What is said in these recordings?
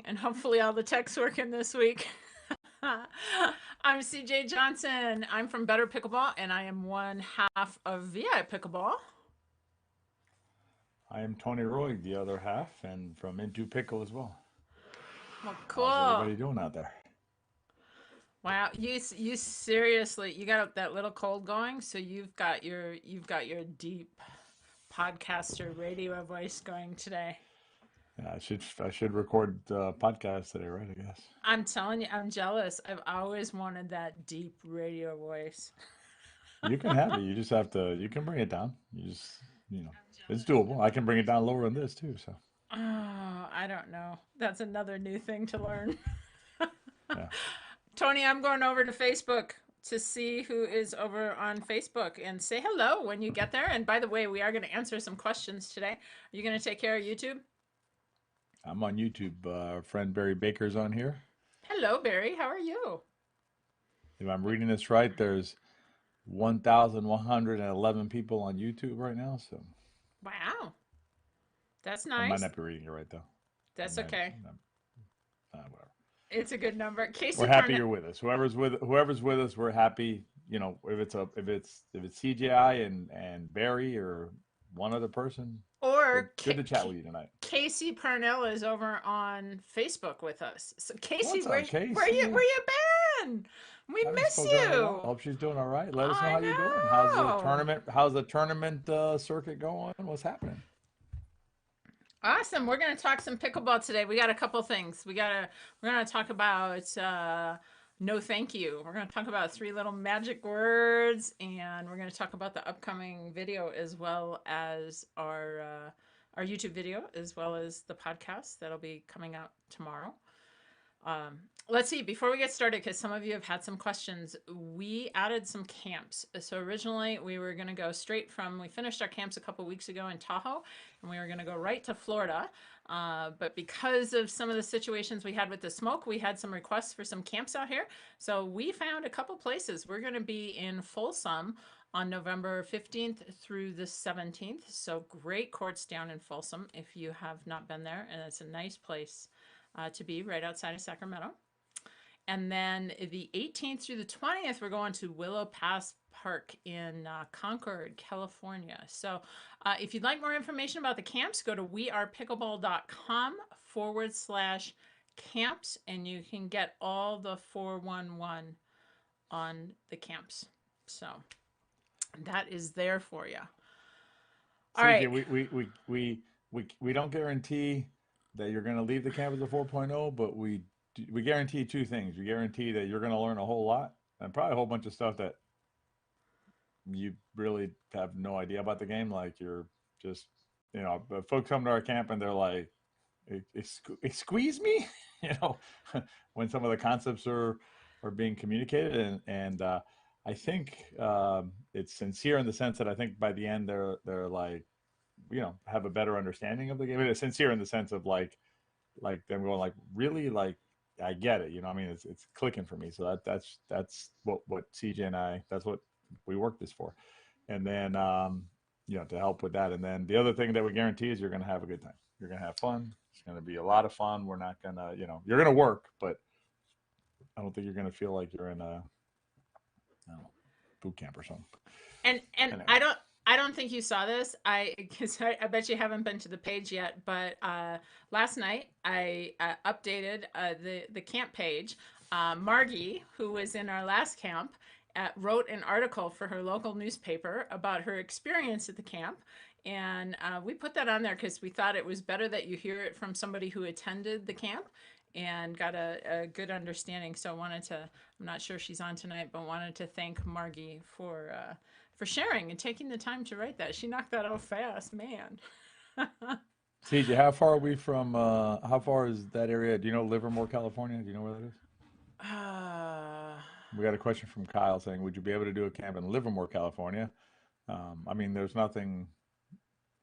and hopefully all the tech's working this week. I'm CJ Johnson. I'm from Better Pickleball, and I am one half of VI Pickleball. I am Tony Roy, the other half, and from Into Pickle as well. Well, How's cool. everybody doing out there? Wow, you seriously you got that little cold going, so you've got your deep podcaster radio voice going today. Yeah, I should record podcast today, right? I guess I'm telling you, I'm jealous. I've always wanted that deep radio voice. you can have it. You just have to. You can bring it down. It's doable. I can bring it down lower on this too. So Oh, I don't know. That's another new thing to learn. yeah, Tony, I'm going over to Facebook to see who is over on Facebook and say hello when you get there. And by the way, we are going to answer some questions today. Are you going to take care of YouTube? I'm on YouTube. Friend Barry Baker's on here. Hello, Barry. How are you? If I'm reading this right, there's 1,111 people on YouTube right now. So Wow. That's I might nice. not be reading it right though. I That's might. okay. Whatever. It's a good number. We're Casey happy Parnell. you're with us. Whoever's with us, we're happy. If it's CGI and Barry or one other person, good Or good to chat with you tonight. Casey Parnell is over on Facebook with us. So Casey, What's where up, where you Casey? where you been? We Haven't miss spoken in a while. you. Hope she's doing all right. Let us know I how you're doing. How's the know. tournament? How's the tournament circuit going? What's happening? Awesome. We're going to talk some pickleball today. We got a couple things. We're going to talk about no thank you. We're going to talk about three little magic words, and we're going to talk about the upcoming video as well as our YouTube video as well as the podcast that'll be coming out tomorrow. Um, let's see, before we get started, because some of you have had some questions, we added some camps. So originally we were going to go straight from, we finished our camps a couple weeks ago in Tahoe, and we were going to go right to Florida. But because of some of the situations we had with the smoke, we had some requests for some camps out here. So we found a couple places. We're going to be in Folsom on November 15th through the 17th. So great courts down in Folsom if you have not been there. And it's a nice place to be right outside of Sacramento. And then the 18th through the 20th, we're going to Willow Pass Park in Concord, California. So if you'd like more information about the camps, go to wearepickleball.com/camps, and you can get all the 411 on the camps. So that is there for you. All CJ, right. we don't guarantee that you're going to leave the campus at 4.0, but we guarantee two things. We guarantee that you're going to learn a whole lot and probably a whole bunch of stuff that you really have no idea about the game. Like you're just, but folks come to our camp and they're like, "Squeeze me," you know, when some of the concepts are being communicated, and I think it's sincere in the sense that I think by the end they're like, have a better understanding of the game. It's sincere in the sense of like them going like really like I get it. I mean it's clicking for me. So that's what CJ and I that's what we work this for. And then to help with that. And then the other thing that we guarantee is you're going to have a good time. You're going to have fun. It's going to be a lot of fun. We're not going to, you're going to work, but I don't think you're going to feel like you're in a I don't know, boot camp or something. And Anyway, I don't think you saw this. Because I bet you haven't been to the page yet. But last night I updated the camp page. Margie, who was in our last camp, wrote an article for her local newspaper about her experience at the camp. And we put that on there because we thought it was better that you hear it from somebody who attended the camp and got a good understanding. So I wanted to, I'm not sure she's on tonight, but wanted to thank Margie for sharing and taking the time to write that. She knocked that out fast, man. CJ, how far are we from? How far is that area? Do you know Livermore, California? Do you know where that is? uh, We got a question from Kyle saying, "Would you be able to do a camp in Livermore, California?" I mean, there's nothing.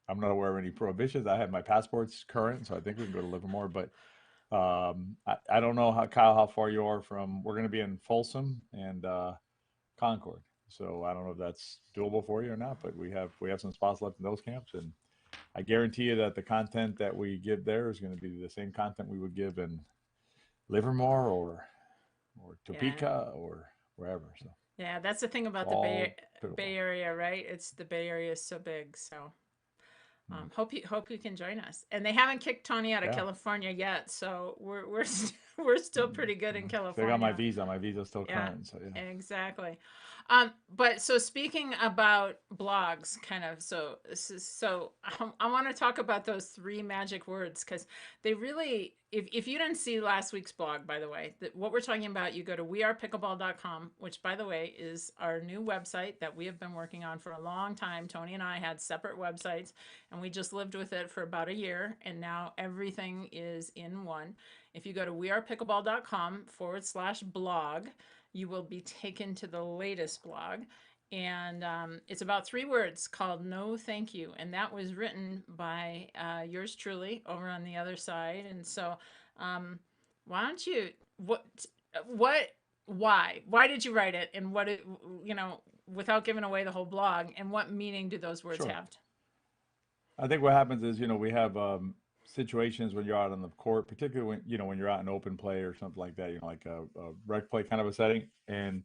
I'm not aware of any prohibitions. I have my passports current, so I think we can go to Livermore. But I don't know how far you are from. We're going to be in Folsom and Concord, so I don't know if that's doable for you or not. But we have some spots left in those camps, and I guarantee you that the content that we give there is going to be the same content we would give in Livermore or Yeah. Topeka or wherever. So Yeah, that's the thing it's about the all Bay pickleball. Area, right? It's the Bay Area is so big, so Mm. hope you can join us. And they haven't kicked Tony out of Yeah. California yet, so we're still pretty good in Still got my California. visa. My visa's still Yeah, current. So yeah. exactly. But so speaking about blogs, kind of, I want to talk about those three magic words because they really, if you didn't see last week's blog, by the way, what we're talking about, you go to wearepickleball.com, which by the way is our new website that we have been working on for a long time. Tony and I had separate websites and we just lived with it for about a year, and now everything is in one. If you go to wearepickleball.com/blog, you will be taken to the latest blog. And it's about three words called No Thank You. And that was written by yours truly over on the other side. And so, um, why don't you, what, why did you write it? And you know, without giving away the whole blog, and what meaning do those words Sure. have? I think what happens is, we have situations when you're out on the court, particularly when, when you're out in open play or something like that, like a rec play kind of a setting. And,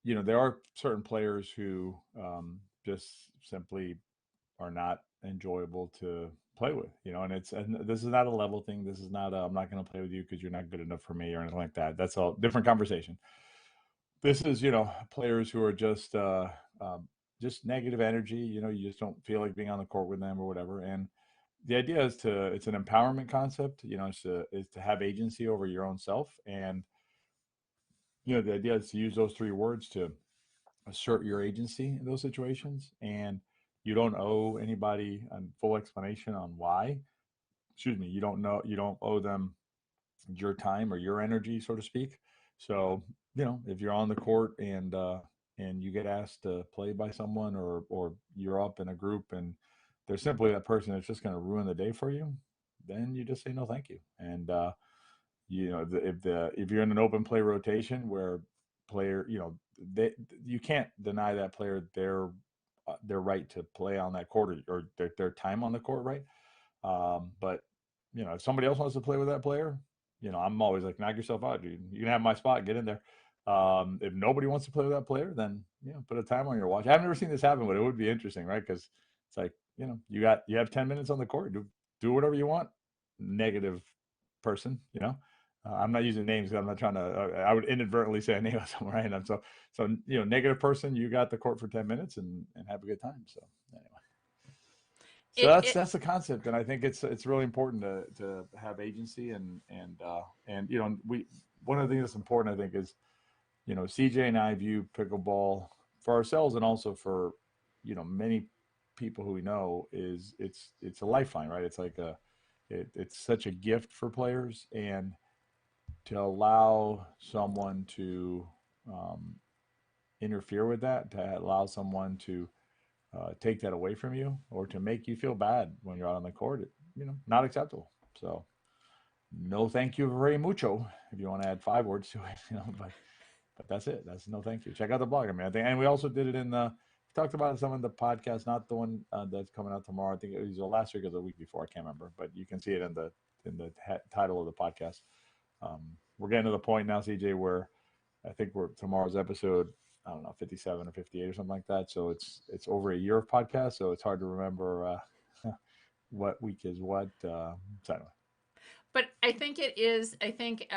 there are certain players who just simply are not enjoyable to play with, and this is not a level thing. This is not I'm not going to play with you because you're not good enough for me or anything like that. That's a different conversation. This is, players who are just negative energy. You just don't feel like being on the court with them or whatever. And the idea is it's an empowerment concept. Is to have agency over your own self. And the idea is to use those three words to assert your agency in those situations. And you don't owe anybody a full explanation on why. Excuse me. You don't owe them your time or your energy, so to speak. So, if you're on the court and you get asked to play by someone, or you're up in a group and there's simply that person that's just going to ruin the day for you, then you just say no, thank you. And if you're in an open play rotation where player, they you can't deny that player their right to play on that court, or their time on the court, right? But if somebody else wants to play with that player, I'm always like, knock yourself out, dude. You can have my spot, get in there. If nobody wants to play with that player, then put a time on your watch. I've never seen this happen, but it would be interesting, right? Because it's like, you have 10 minutes on the court, do whatever you want. Negative person, I'm not using names because I'm not trying to. I would inadvertently say a name of someone, right? And so negative person, you got the court for 10 minutes and have a good time. So anyway. So It, that's it, that's the concept, and I think it's really important to have agency, and we one of the things that's important, I think, is CJ and I view pickleball for ourselves and also for many people who we know, is it's a lifeline, right? It's like it's such a gift for players, and to allow someone to um, interfere with that, to allow someone to take that away from you, or to make you feel bad when you're out on the court, not acceptable. So no, thank you very mucho. If you want to add 5 words to it, but that's it. That's no thank you. Check out the blog. I mean, I think, and we also did it in the. We talked about some of the podcast, not the one that's coming out tomorrow. I think it was the last week or the week before. I can't remember, but you can see it in the title of the podcast. Um, we're getting to the point now, CJ, where I think we're tomorrow's episode. I don't know, 57 or 58 or something like that. So it's over a year of podcast. So it's hard to remember what week is what. So anyway. but I think it is. I think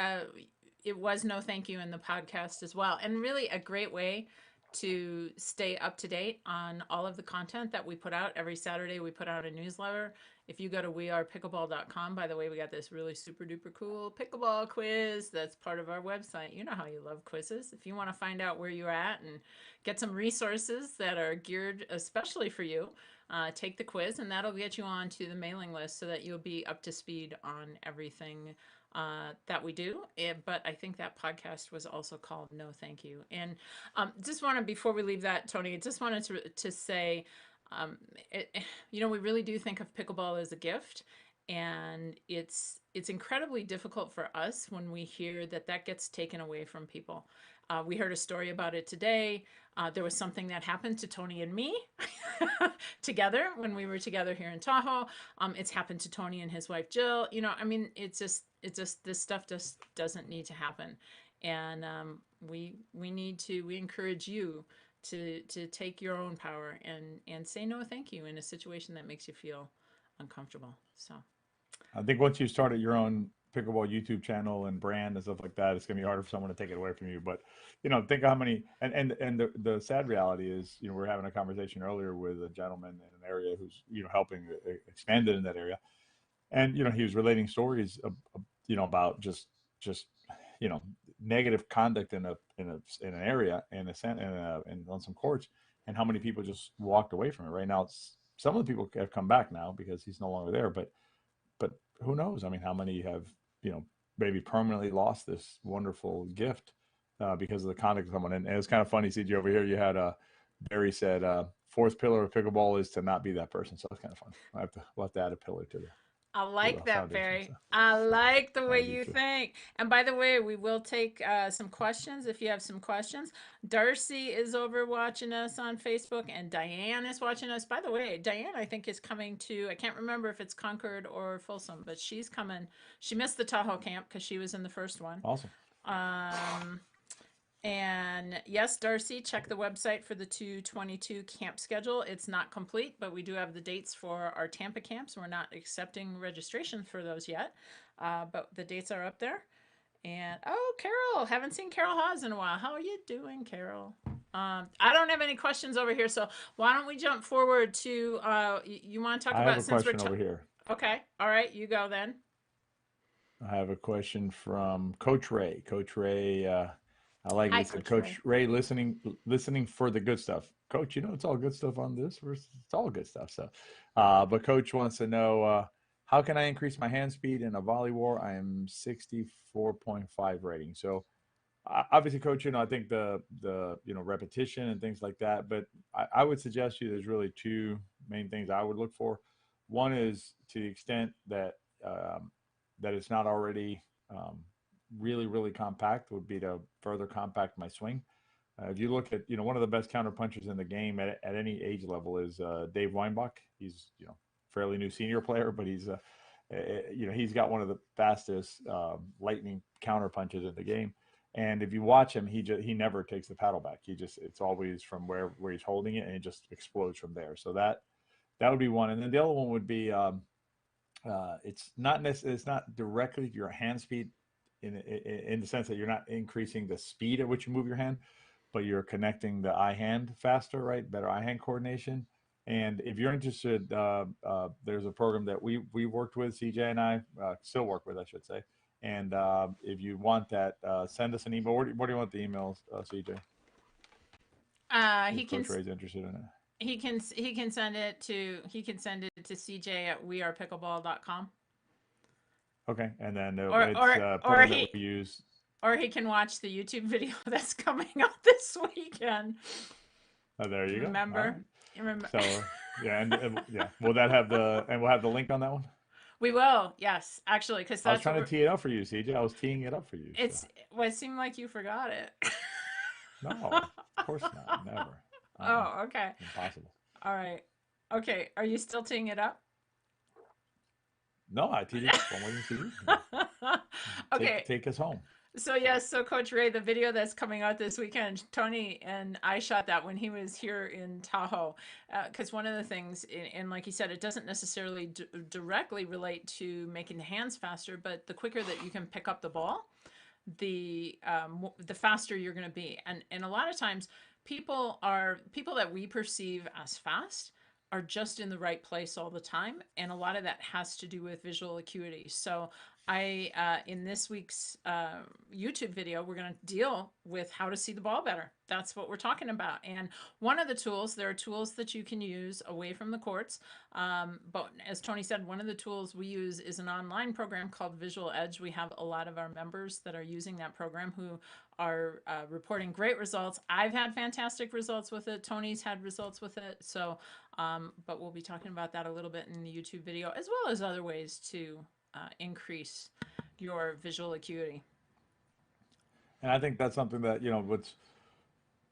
it was no thank you in the podcast as well, and really a great way to stay up to date on all of the content that we put out every Saturday. We put out a newsletter. If you go to wearepickleball.com, by the way, we got this really super duper cool pickleball quiz that's part of our website. You know how you love quizzes. If you want to find out where you're at and get some resources that are geared especially for you, take the quiz, and that'll get you onto the mailing list so that you'll be up to speed on everything that we do. But I think that podcast was also called No Thank You. And just wanted, before we leave that, Tony, just wanted to say, um, it, we really do think of pickleball as a gift. And it's incredibly difficult for us when we hear that that gets taken away from people. We heard a story about it today. There was something that happened to Tony and me together when we were together here in Tahoe. It's happened to Tony and his wife Jill. You know, I mean, it's just this stuff just doesn't need to happen, and we need to we encourage you to take your own power and say no, thank you in a situation that makes you feel uncomfortable. So. I think once you started your own pickleball YouTube channel and brand and stuff like that, it's gonna be harder for someone to take it away from you. But think how many and the sad reality is, we're having a conversation earlier with a gentleman in an area who's helping expand it in that area, and he was relating stories about just you know negative conduct in an area and on some courts, and how many people just walked away from it. Right now, some of the people have come back now because he's no longer there, but who knows? I mean, how many have maybe permanently lost this wonderful gift because of the conduct of someone? And it's kind of funny, CG, over here you had Barry said fourth pillar of pickleball is to not be that person. So it's kind of fun. We'll have to add a pillar I to like the that, foundation. Barry. So I like the I way do you too. think. And by the way, we will take some questions if you have some questions. Darcy is over watching us on Facebook, and Diane is watching us. By the way, Diane, I think, is coming to, I can't remember if it's Concord or Folsom, but she's coming. She missed the Tahoe camp because she was in the first one. Awesome. Um, and yes, Darcy, check the website for the 222 camp schedule. It's not complete, but we do have the dates for our Tampa camps. We're not accepting registration for those yet, but the dates are up there. And oh, Carol, haven't seen Carol Hawes in a while. How are you doing, Carol? I don't have any questions over here, so why don't we jump forward to you want to talk I have about a since we're question over here. okay, all right, you go then. I have a question from Coach Ray. Coach Ray, I like it. Hi, He said, Coach Ray. Coach Ray, listening for the good stuff. Coach, it's all good stuff on this. It's all good stuff. So, but Coach wants to know, how can I increase my hand speed in a volley war? I am 64.5 rating. So, obviously, Coach, I think the repetition and things like that. But I would suggest you there's really two main things I would look for. One is to the extent that that it's not already really really compact would be to further compact my swing. If you look at one of the best counter punchers in the game at any age level is Dave Weinbach. He's fairly new senior player, but he's got one of the fastest lightning counter punches in the game. And if you watch him, he never takes the paddle back. It's always from where he's holding it, and it just explodes from there. So that would be one. And then the other one would be it's not directly your hand speed in the sense that you're not increasing the speed at which you move your hand, but you're connecting the eye hand faster, right? Better eye hand coordination. And if you're interested, there's a program that we worked with, CJ and I still work with, I should say. And if you want that, send us an email. What do you want the emails, CJ? He If can Coach Ray's interested in it. he can send it to CJ at wearepickleball.com. Okay, and then Or it's or a or program that he we use. or he can watch the YouTube video that's coming out this weekend. Oh, there you go. All Remember? right. You remember? So yeah, and yeah, will that have we'll have the link on that one? We will. Yes, actually, cuz I was that's what trying to we're tee it up for you, CJ. I was teeing it up for you. So it's well, it seemed like you forgot it. no, of course not. Never. Oh, okay. Impossible. All right. Okay, are you still teeing it up? No, I teed it up. I'm waiting for you. Yeah. Take Okay. take us home. So yes, so Coach Ray, the video that's coming out this weekend, Tony and I shot that when he was here in Tahoe, because one of the things, and like he said, it doesn't necessarily directly relate to making the hands faster, but the quicker that you can pick up the ball, the faster you're going to be. And a lot of times, people that we perceive as fast are just in the right place all the time, and a lot of that has to do with visual acuity. So I in this week's YouTube video, we're going to deal with how to see the ball better. That's what we're talking about. And one of the tools, there are tools that you can use away from the courts. But as Tony said, one of the tools we use is an online program called Visual Edge. We have a lot of our members that are using that program who are reporting great results. I've had fantastic results with it. Tony's had results with it. So, but we'll be talking about that a little bit in the YouTube video, as well as other ways to increase your visual acuity. And I think that's something that,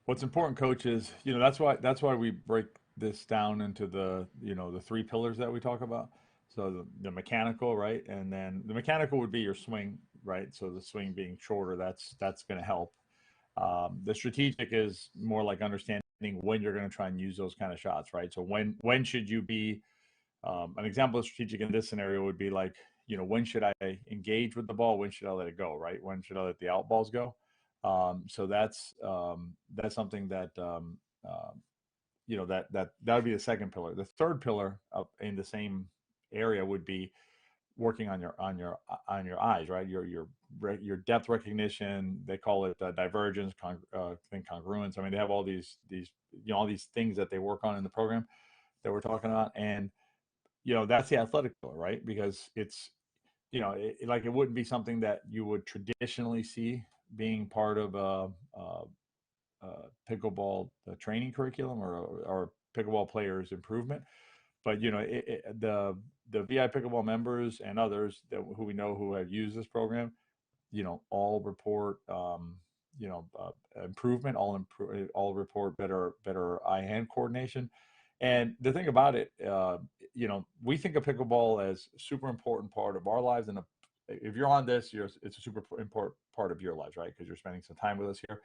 what's important, coaches, that's why we break this down into the three pillars that we talk about. So the mechanical, right? And then the mechanical would be your swing, right? So the swing being shorter, that's going to help. The strategic is more like understanding when you're going to try and use those kind of shots, right? So when should you be an example of strategic in this scenario would be like, when should I engage with the ball? When should I let it go? Right? When should I let the out balls go? So that's something that that would be the second pillar. The third pillar up in the same area would be working on your eyes, right? Your depth recognition. They call it divergence, congruence. I mean, they have all these all these things that they work on in the program that we're talking about, and that's the athletic pillar, right? Because it's like it wouldn't be something that you would traditionally see being part of a pickleball training curriculum or pickleball players improvement. But the VI pickleball members and others who we know who have used this program, all report improvement, all report better eye hand coordination. And the thing about it, we think of pickleball as a super important part of our lives. And if you're on this, it's a super important part of your lives, right? Because you're spending some time with us here.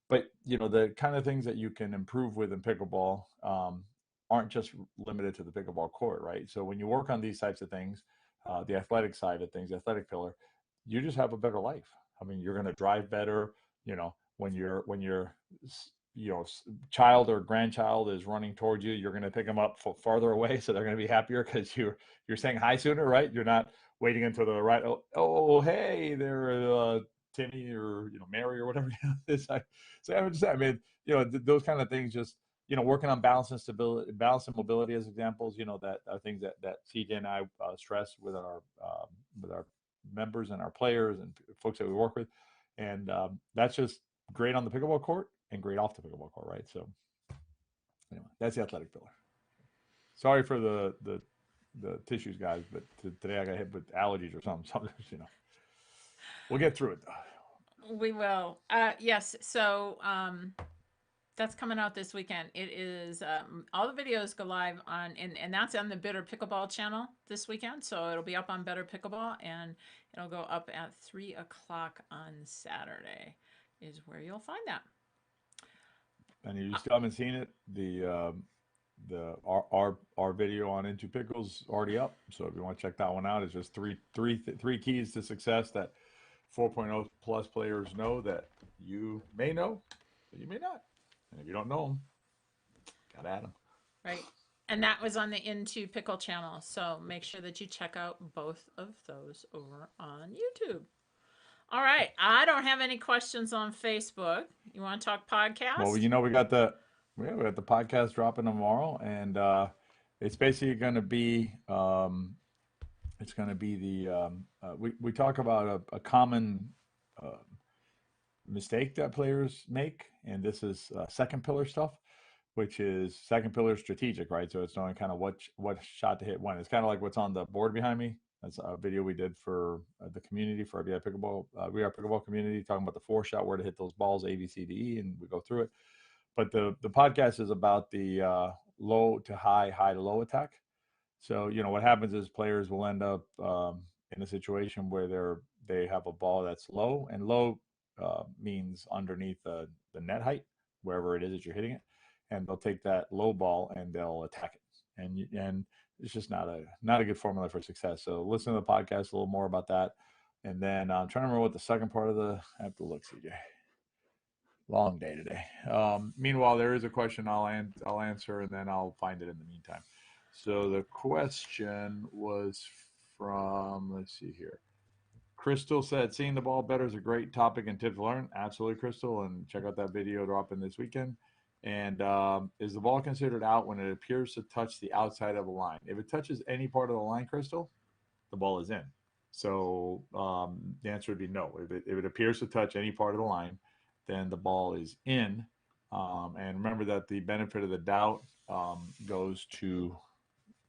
But the kind of things that you can improve with in pickleball aren't just limited to the pickleball court, right? So when you work on these types of things, the athletic side of things, the athletic pillar, you just have a better life. I mean, you're going to drive better. When your child or grandchild is running towards you, you're going to pick them up farther away, so they're going to be happier because you're saying hi sooner, right? You're not waiting until the right. Oh, hey, there, Timmy or Mary or whatever this. So I would just say, I mean, those kind of things, just working on balance and stability, balance and mobility as examples. That are things that CJ and I stress with our members and our players and folks that we work with, and that's just great on the pickleball court and great off the pickleball court, right? So anyway, that's the athletic pillar. Sorry for the tissues, guys, but today I got hit with allergies or something. Something. We'll get through it though. We will. Yes. So that's coming out this weekend. It is all the videos go live on, and that's on the Better Pickleball channel this weekend. So it'll be up on Better Pickleball, and it'll go up at 3 o'clock on Saturday. Is where you'll find that. And you still haven't seen it, our video on Into Pickles already up. So if you want to check that one out, it's just three keys to success that 4.0 plus players know that you may know, but you may not. And if you don't know them, gotta add them. Right. And that was on the Into Pickle channel. So make sure that you check out both of those over on YouTube. All right. I don't have any questions on Facebook. You want to talk Well, podcast? we got the podcast dropping tomorrow, and it's basically going to be it's going to be we talk about a common uh, mistake that players make, and this is second pillar stuff, which is second pillar strategic, right? So it's knowing kind of what shot to hit when. It's kind of like what's on the board behind me. That's a video we did for the community, for our we are pickleball community, talking about the four shot, where to hit those balls, A, B, C, D, E, and we go through it. But the podcast is about the low to high, high to low attack. So what happens is players will end up in a situation where they have a ball that's low, and low means underneath the net height, wherever it is that you're hitting it, and they'll take that low ball and they'll attack it, and it's just not a good formula for success. So listen to the podcast a little more about that, and then I'm trying to remember what the second part of I have to look, CJ. Long day today. Meanwhile, there is a question I'll answer, and then I'll find it in the meantime. So the question was from, let's see here. Crystal said, seeing the ball better is a great topic and tip to learn. Absolutely, Crystal. And check out that video dropping this weekend. And is the ball considered out when it appears to touch the outside of the line? If it touches any part of the line, Crystal, the ball is in. So the answer would be no. If it appears to touch any part of the line, then the ball is in. And remember that the benefit of the doubt goes to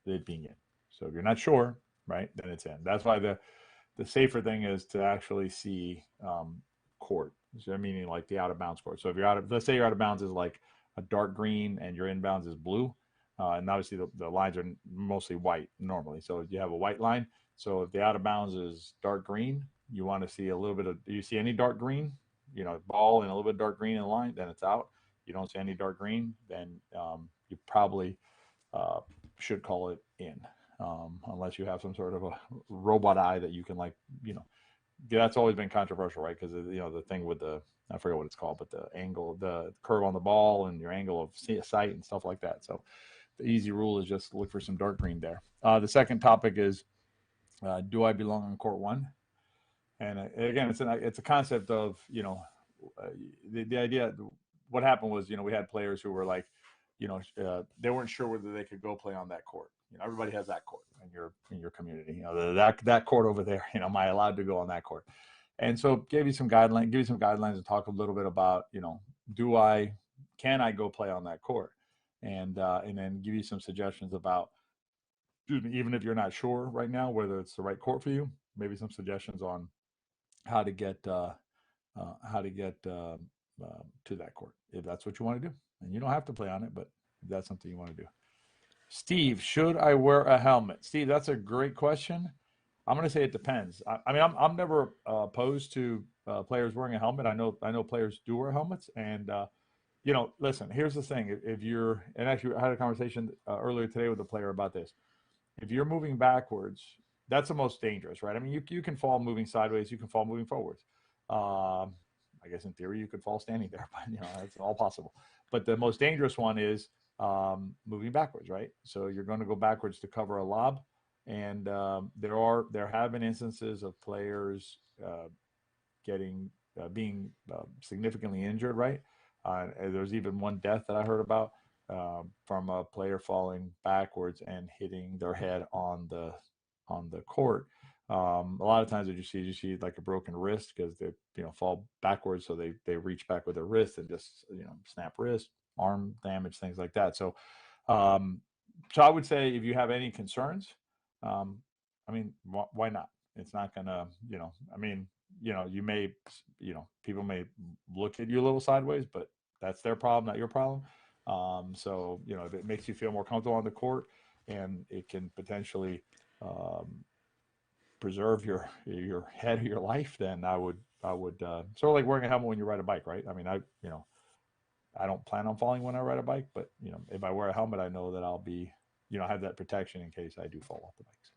it being in. So if you're not sure, right, then it's in. That's why the safer thing is to actually see court. So meaning like the out of bounds court. So if you're out of, let's say your out of bounds is like a dark green and your inbounds is blue, and obviously the lines are mostly white normally. So you have a white line. So if the out of bounds is dark green, you want to see a little bit of. Do you see any dark green? Ball and a little bit of dark green in the line, then it's out. You don't see any dark green, then you probably uh, should call it in, unless you have some sort of a robot eye that you can that's always been controversial, right? Because the thing with the I forget what it's called, but the angle, the curve on the ball, and your angle of sight and stuff like that. So the easy rule is just look for some dark green there. The second topic is, do I belong on court one? And again, it's a concept of uh, the idea. What happened was we had players who were like, they weren't sure whether they could go play on that court. Everybody has that court in your community. That court over there. Am I allowed to go on that court? And so give you some guidelines, and talk a little bit about do I can I go play on that court, and then give you some suggestions about, even if you're not sure right now whether it's the right court for you, maybe some suggestions on how to get to that court if that's what you want to do. And you don't have to play on it, but if that's something you want to do. Steve, should I wear a helmet? Steve, that's a great question. I'm going to say it depends. I mean, I'm never opposed to players wearing a helmet. I know players do wear helmets, and listen. Here's the thing: if you're, and actually, I had a conversation earlier today with a player about this. If you're moving backwards, that's the most dangerous, right? I mean, you can fall moving sideways, you can fall moving forwards. I guess in theory you could fall standing there, but that's all possible. But the most dangerous one is moving backwards, right? So you're going to go backwards to cover a lob, and there have been instances of players getting being significantly injured, right? There's even one death that I heard about from a player falling backwards and hitting their head on the court. A lot of times, what you see like a broken wrist because they fall backwards, so they reach back with their wrist and just snap wrist, arm damage, things like that. Um, so I would say if you have any concerns, um, I mean, why not? It's not gonna, I mean, you may, people may look at you a little sideways, but that's their problem, not your problem. So if it makes you feel more comfortable on the court, and it can potentially um, preserve your head or your life, then I would sort of like wearing a helmet when you ride a bike, right? I mean, I don't plan on falling when I ride a bike, but if I wear a helmet, I know that I'll be have that protection in case I do fall off the bikes.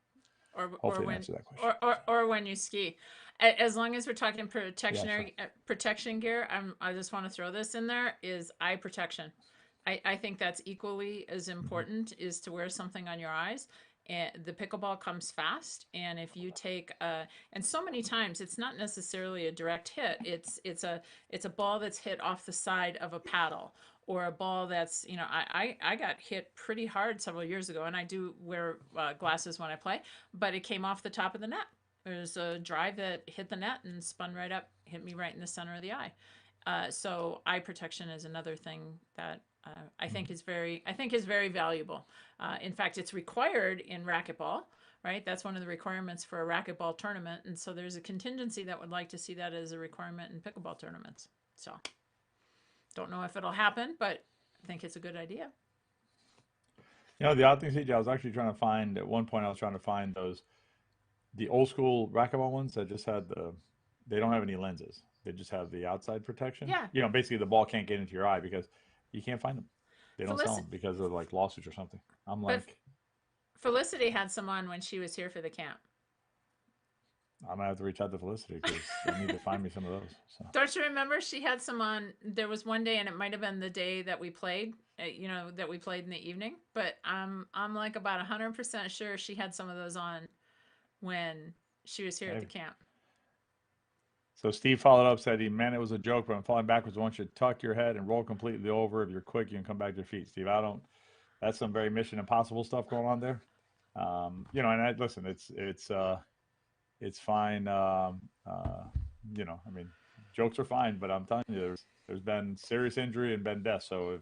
or Hopefully, that when answers that question. or when you ski. As long as we're talking Yeah, sure. protection gear, I just want to throw this in there is eye protection. I think that's equally as Hmm. important is to wear something on your eyes. And the pickleball comes fast, and if you take and so many times it's not necessarily a direct hit. It's a ball that's hit off the side of a paddle, or a ball that's I got hit pretty hard several years ago, and I do wear glasses when I play, but it came off the top of the net. There's a drive that hit the net and spun right up, hit me right in the center of the eye. So eye protection is another thing that I think is very valuable. In fact, it's required in racquetball, right? That's one of the requirements for a racquetball tournament, and so there's a contingency that would like to see that as a requirement in pickleball tournaments. So don't know if it'll happen, but I think it's a good idea. The odd thing, CJ, I was actually trying to find at one point. I was trying to find the old school racquetball ones that just had they don't have any lenses. They just have the outside protection. Yeah, Basically the ball can't get into your eye because you can't find them. They don't sell Felicity, them because of like lawsuits or something. I'm but like, Felicity had some on when she was here for the camp. I'm gonna have to reach out to Felicity because I need to find me some of those. So Don't you remember she had some on? There was one day, and it might have been the day that we played. That we played in the evening. But I'm like about 100% sure she had some of those on when she was here at the maybe, camp. So Steve followed up, said he meant it was a joke, but I'm falling backwards. I want you to tuck your head and roll completely over. If you're quick, you can come back to your feet. Steve, I don't. That's some very Mission Impossible stuff going on there. And listen, it's fine. I mean, jokes are fine, but I'm telling you, there's been serious injury and been death. So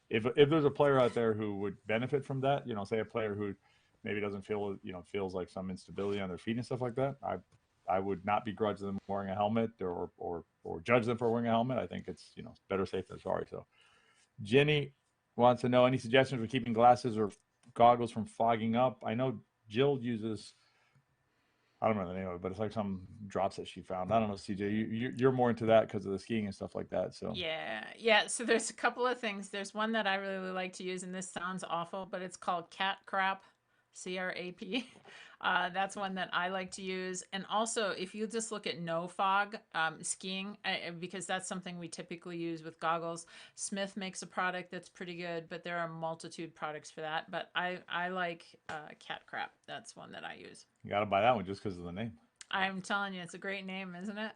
if there's a player out there who would benefit from that, say a player who maybe doesn't feel, feels like some instability on their feet and stuff like that, I would not begrudge them wearing a helmet or judge them for wearing a helmet. I think it's better safe than sorry. So Jenny wants to know any suggestions for keeping glasses or goggles from fogging up. I know Jill uses, I don't know the name of it, but it's like some drops that she found. I don't know, CJ. You're more into that because of the skiing and stuff like that. So Yeah, yeah. So there's a couple of things. There's one that I really like to use, and this sounds awful, but it's called cat crap, CRAP. That's one that I like to use. And also, if you just look at no fog skiing, because that's something we typically use with goggles. Smith makes a product that's pretty good, but there are a multitude products for that. But I like cat crap. That's one that I use. you got to buy that one just because of the name. I'm telling you, it's a great name, isn't it?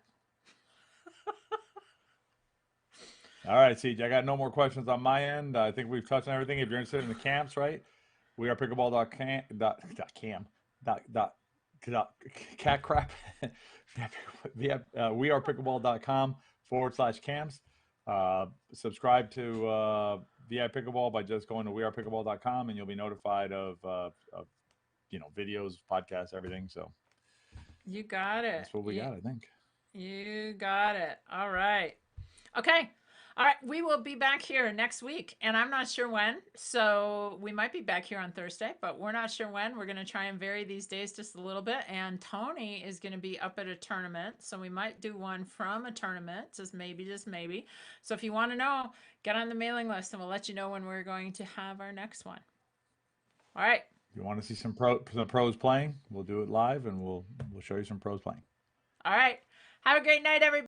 All right, CJ. I got no more questions on my end. I think we've touched on everything. If you're interested in the camps, right? We are pickleball.cam dot cat crap. We are pickleball.com/camps. Subscribe to VI Pickleball by just going to wearepickleball.com, and you'll be notified of videos, podcasts, everything. So You got it. that's what we got, I think. You got it. All right. Okay. All right. We will be back here next week, and I'm not sure when. So we might be back here on Thursday, but we're not sure when. We're going to try and vary these days just a little bit. And Tony is going to be up at a tournament. So we might do one from a tournament, just maybe, just maybe. So if you want to know, get on the mailing list, and we'll let you know when we're going to have our next one. All right. If you want to see some pros playing, we'll do it live, and we'll show you some pros playing. All right. Have a great night, everybody.